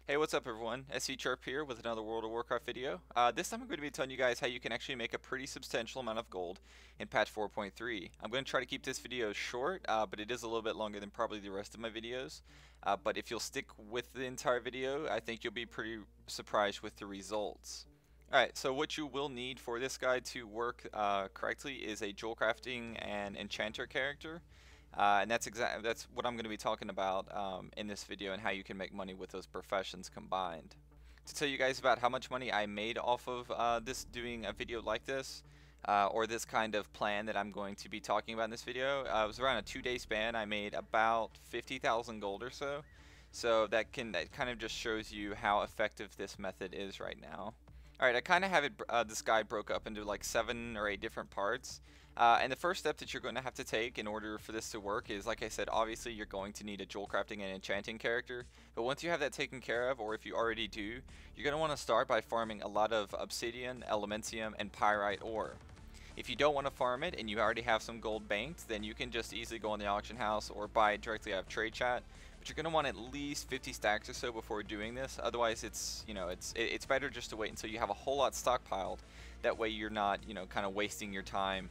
Hey, what's up everyone? SCChirp here with another World of Warcraft video. This time I'm going to be telling you guys how you can actually make a pretty substantial amount of gold in patch 4.3. I'm going to try to keep this video short, but it is a little bit longer than probably the rest of my videos. But if you'll stick with the entire video, I think you'll be pretty surprised with the results. Alright, so what you will need for this guide to work correctly is a Jewelcrafting and Enchanter character. And that's what I'm going to be talking about in this video, and how you can make money with those professions combined. To tell you guys about how much money I made off of doing a video like this, or this kind of plan that I'm going to be talking about in this video, it was around a 2-day span. I made about 50,000 gold or so. So that kind of just shows you how effective this method is right now. Alright, I kind of have this guide broke up into like 7 or 8 different parts. And the first step that you're going to have to take in order for this to work is, like I said, obviously you're going to need a Jewelcrafting and Enchanting character. But once you have that taken care of, or if you already do, you're going to want to start by farming a lot of Obsidian, Elementium, and Pyrite ore. If you don't want to farm it and you already have some gold banked, then you can just easily go on the auction house or buy it directly out of trade chat. But you're going to want at least 50 stacks or so before doing this. Otherwise, it's better just to wait until you have a whole lot stockpiled. That way you're not, kind of wasting your time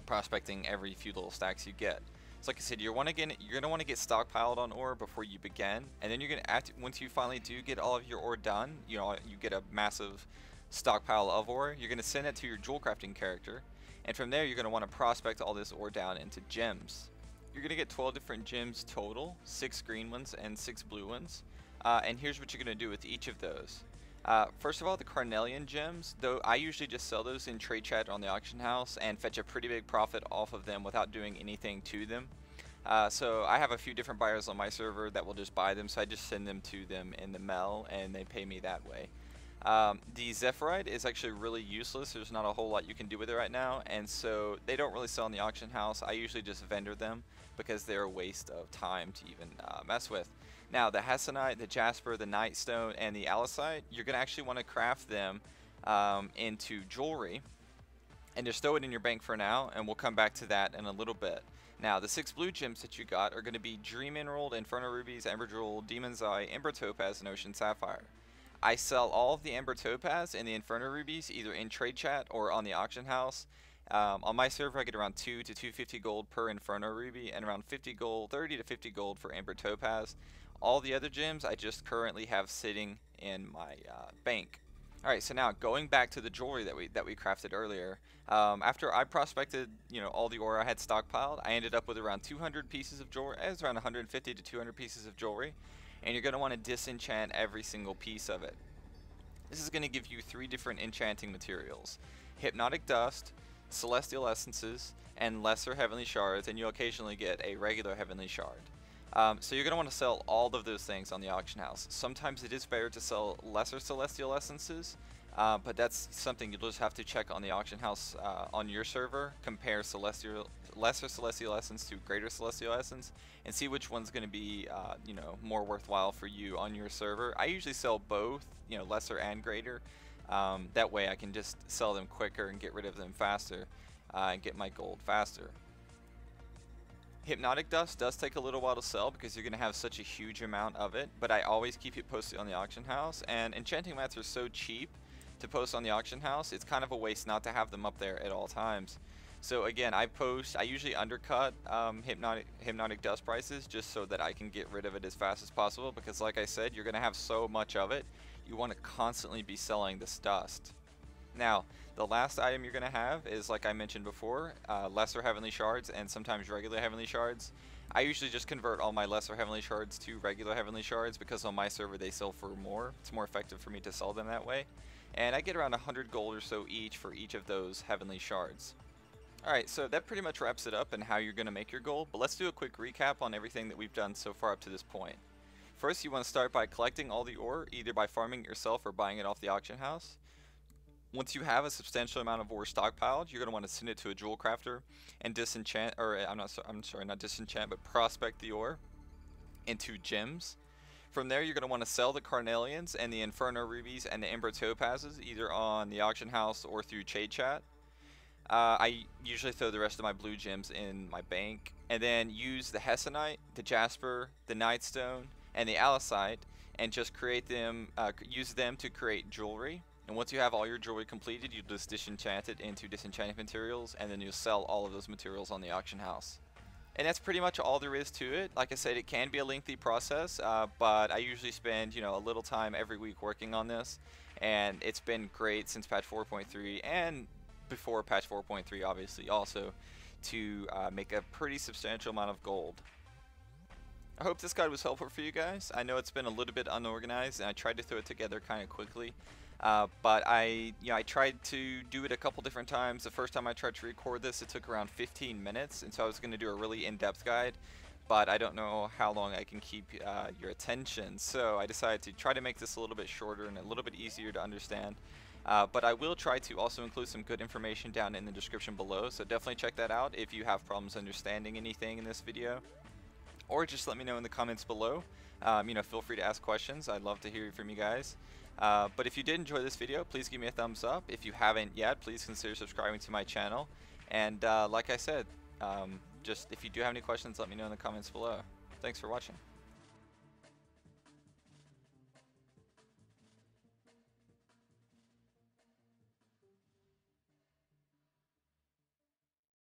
prospecting every few little stacks you get. So like I said, you're gonna want to get stockpiled on ore before you begin, and then you're gonna once you finally do get all of your ore done, you get a massive stockpile of ore. You're gonna send it to your Jewelcrafting character, and from there you're gonna want to prospect all this ore down into gems. You're gonna get 12 different gems total, 6 green ones and 6 blue ones, and here's what you're gonna do with each of those. First of all, the Carnelian gems, though I usually just sell those in trade chat on the auction house and fetch a pretty big profit off of them without doing anything to them. So I have a few different buyers on my server that will just buy them, so I just send them to them in the mail and they pay me that way. The Zephyrite is actually really useless. There's not a whole lot you can do with it right now, and so they don't really sell in the auction house. I usually just vendor them because they're a waste of time to even mess with. Now, the Hessonite, the Jasper, the Nightstone, and the Alicite, you're going to actually want to craft them into jewelry and just throw it in your bank for now, and we'll come back to that in a little bit. Now, the 6 blue gems that you got are going to be Dream Emerald, Inferno Rubies, Ember Jewel, Demon's Eye, Ember Topaz, and Ocean Sapphire. I sell all of the Ember Topaz and the Inferno Rubies either in trade chat or on the auction house. On my server, I get around 2 to 250 gold per Inferno Ruby and around 50 gold, 30 to 50 gold for Ember Topaz. All the other gems I just currently have sitting in my bank. Alright, so now going back to the jewelry that we crafted earlier. After I prospected, all the ore I had stockpiled, I ended up with around 200 pieces of jewelry. It was around 150 to 200 pieces of jewelry. And you're going to want to disenchant every single piece of it. This is going to give you 3 different enchanting materials: Hypnotic Dust, Celestial Essences, and Lesser Heavenly Shards, and you'll occasionally get a regular Heavenly Shard. So you're going to want to sell all of those things on the auction house. Sometimes it is better to sell lesser Celestial Essences, but that's something you'll just have to check on the auction house on your server. Compare lesser Celestial Essence to greater Celestial Essence and see which one's going to be more worthwhile for you on your server. I usually sell both, lesser and greater. That way I can just sell them quicker and get rid of them faster and get my gold faster. Hypnotic Dust does take a little while to sell because you're going to have such a huge amount of it, but I always keep it posted on the auction house, and enchanting mats are so cheap to post on the auction house, it's kind of a waste not to have them up there at all times. So again, I usually undercut hypnotic dust prices just so that I can get rid of it as fast as possible, because like I said, you're going to have so much of it, you want to constantly be selling this dust. Now, the last item you're going to have is, like I mentioned before, lesser Heavenly Shards and sometimes regular Heavenly Shards. I usually just convert all my lesser Heavenly Shards to regular Heavenly Shards because on my server they sell for more. It's more effective for me to sell them that way. And I get around 100 gold or so each for each of those Heavenly Shards. Alright, so that pretty much wraps it up and how you're going to make your gold, but let's do a quick recap on everything that we've done so far up to this point. First, you want to start by collecting all the ore, either by farming it yourself or buying it off the auction house. Once you have a substantial amount of ore stockpiled, you're going to want to send it to a jewel crafter and disenchant, or not disenchant, but prospect the ore into gems. From there, you're going to want to sell the Carnelians and the Inferno Rubies and the Ember Topazes, either on the auction house or through trade chat. I usually throw the rest of my blue gems in my bank, and then use the Hessonite, the Jasper, the Nightstone, and the Alicite, and just create them, use them to create jewelry. And once you have all your jewelry completed, you just disenchant it into disenchanting materials, and then you'll sell all of those materials on the auction house. And that's pretty much all there is to it. Like I said, it can be a lengthy process, but I usually spend, a little time every week working on this, and it's been great since patch 4.3 and before patch 4.3 obviously also, to make a pretty substantial amount of gold. I hope this guide was helpful for you guys. I know it's been a little bit unorganized, and I tried to throw it together kind of quickly. But I tried to do it a couple different times. The first time I tried to record this, it took around 15 minutes, and so I was going to do a really in-depth guide, but I don't know how long I can keep your attention. So I decided to try to make this a little bit shorter and a little bit easier to understand. But I will try to also include some good information down in the description below, so definitely check that out if you have problems understanding anything in this video. Or just let me know in the comments below. Feel free to ask questions. I'd love to hear from you guys. But if you did enjoy this video, please give me a thumbs up. If you haven't yet, please consider subscribing to my channel. And like I said, just if you do have any questions, let me know in the comments below. Thanks for watching.